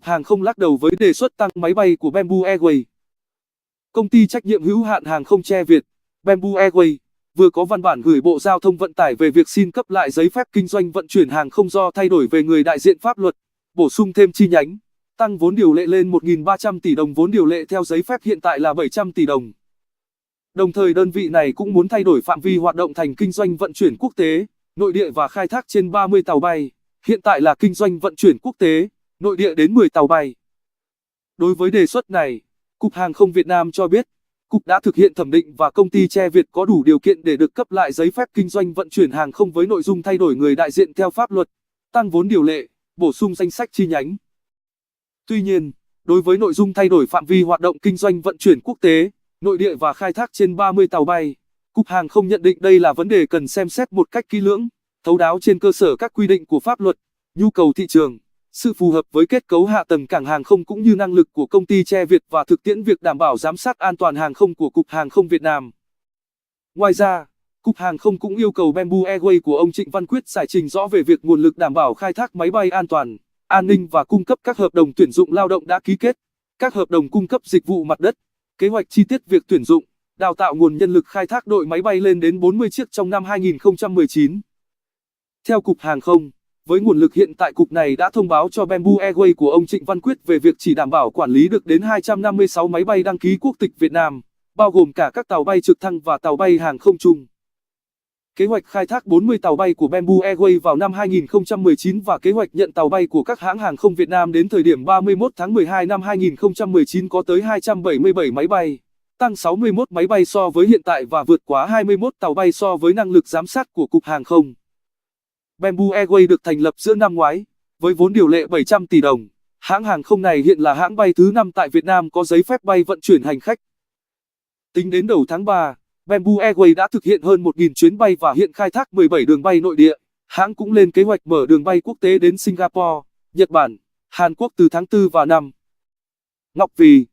Cục Hàng không lắc đầu với đề xuất tăng máy bay của Bamboo Airways. Công ty trách nhiệm hữu hạn hàng không Tre Việt, Bamboo Airways, vừa có văn bản gửi Bộ Giao thông Vận tải về việc xin cấp lại giấy phép kinh doanh vận chuyển hàng không do thay đổi về người đại diện pháp luật, bổ sung thêm chi nhánh, tăng vốn điều lệ lên 1.300 tỷ đồng. Vốn điều lệ theo giấy phép hiện tại là 700 tỷ đồng. Đồng thời đơn vị này cũng muốn thay đổi phạm vi hoạt động thành kinh doanh vận chuyển quốc tế, nội địa và khai thác trên 30 tàu bay, hiện tại là kinh doanh vận chuyển quốc tế, nội địa đến 10 tàu bay. Đối với đề xuất này, Cục Hàng không Việt Nam cho biết, Cục đã thực hiện thẩm định và công ty Tre Việt có đủ điều kiện để được cấp lại giấy phép kinh doanh vận chuyển hàng không với nội dung thay đổi người đại diện theo pháp luật, tăng vốn điều lệ, bổ sung danh sách chi nhánh. Tuy nhiên, đối với nội dung thay đổi phạm vi hoạt động kinh doanh vận chuyển quốc tế, nội địa và khai thác trên 30 tàu bay, Cục Hàng không nhận định đây là vấn đề cần xem xét một cách kỹ lưỡng, thấu đáo trên cơ sở các quy định của pháp luật, nhu cầu thị trường, sự phù hợp với kết cấu hạ tầng cảng hàng không cũng như năng lực của công ty Tre Việt và thực tiễn việc đảm bảo giám sát an toàn hàng không của Cục Hàng không Việt Nam. Ngoài ra, Cục Hàng không cũng yêu cầu Bamboo Airways của ông Trịnh Văn Quyết giải trình rõ về việc nguồn lực đảm bảo khai thác máy bay an toàn, an ninh và cung cấp các hợp đồng tuyển dụng lao động đã ký kết, các hợp đồng cung cấp dịch vụ mặt đất, kế hoạch chi tiết việc tuyển dụng, đào tạo nguồn nhân lực khai thác đội máy bay lên đến 40 chiếc trong năm 2019. Theo Cục Hàng không, với nguồn lực hiện tại Cục này đã thông báo cho Bamboo Airways của ông Trịnh Văn Quyết về việc chỉ đảm bảo quản lý được đến 256 máy bay đăng ký quốc tịch Việt Nam, bao gồm cả các tàu bay trực thăng và tàu bay hàng không chung. Kế hoạch khai thác 40 tàu bay của Bamboo Airways vào năm 2019 và kế hoạch nhận tàu bay của các hãng hàng không Việt Nam đến thời điểm 31 tháng 12 năm 2019 có tới 277 máy bay, tăng 61 máy bay so với hiện tại và vượt quá 21 tàu bay so với năng lực giám sát của Cục Hàng không. Bamboo Airways được thành lập giữa năm ngoái, với vốn điều lệ 700 tỷ đồng. Hãng hàng không này hiện là hãng bay thứ 5 tại Việt Nam có giấy phép bay vận chuyển hành khách. Tính đến đầu tháng 3, Bamboo Airways đã thực hiện hơn 1.000 chuyến bay và hiện khai thác 17 đường bay nội địa. Hãng cũng lên kế hoạch mở đường bay quốc tế đến Singapore, Nhật Bản, Hàn Quốc từ tháng 4 và 5. Ngọc Vì